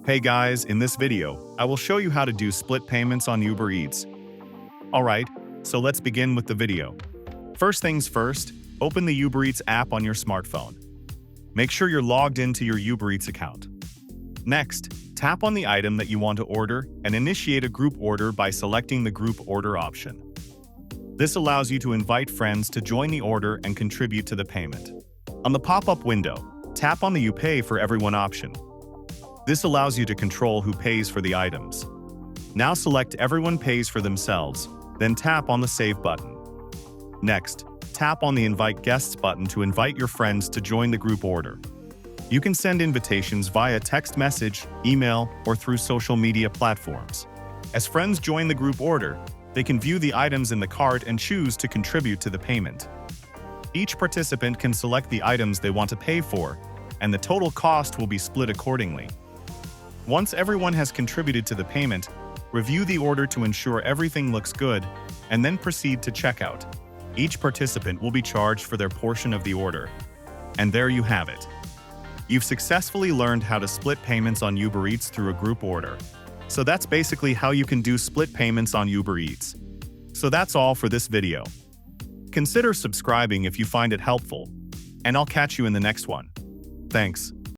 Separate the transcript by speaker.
Speaker 1: Hey guys, in this video, I will show you how to do split payments on Uber Eats. Alright, so let's begin with the video. First things first, open the Uber Eats app on your smartphone. Make sure you're logged into your Uber Eats account. Next, tap on the item that you want to order and initiate a group order by selecting the group order option. This allows you to invite friends to join the order and contribute to the payment. On the pop-up window, tap on the You Pay for Everyone option. This allows you to control who pays for the items. Now select Everyone Pays for Themselves, then tap on the Save button. Next, tap on the Invite Guests button to invite your friends to join the group order. You can send invitations via text message, email, or through social media platforms. As friends join the group order, they can view the items in the cart and choose to contribute to the payment. Each participant can select the items they want to pay for, and the total cost will be split accordingly. Once everyone has contributed to the payment, review the order to ensure everything looks good, and then proceed to checkout. Each participant will be charged for their portion of the order. And there you have it. You've successfully learned how to split payments on Uber Eats through a group order. So that's basically how you can do split payments on Uber Eats. So that's all for this video. Consider subscribing if you find it helpful, and I'll catch you in the next one. Thanks.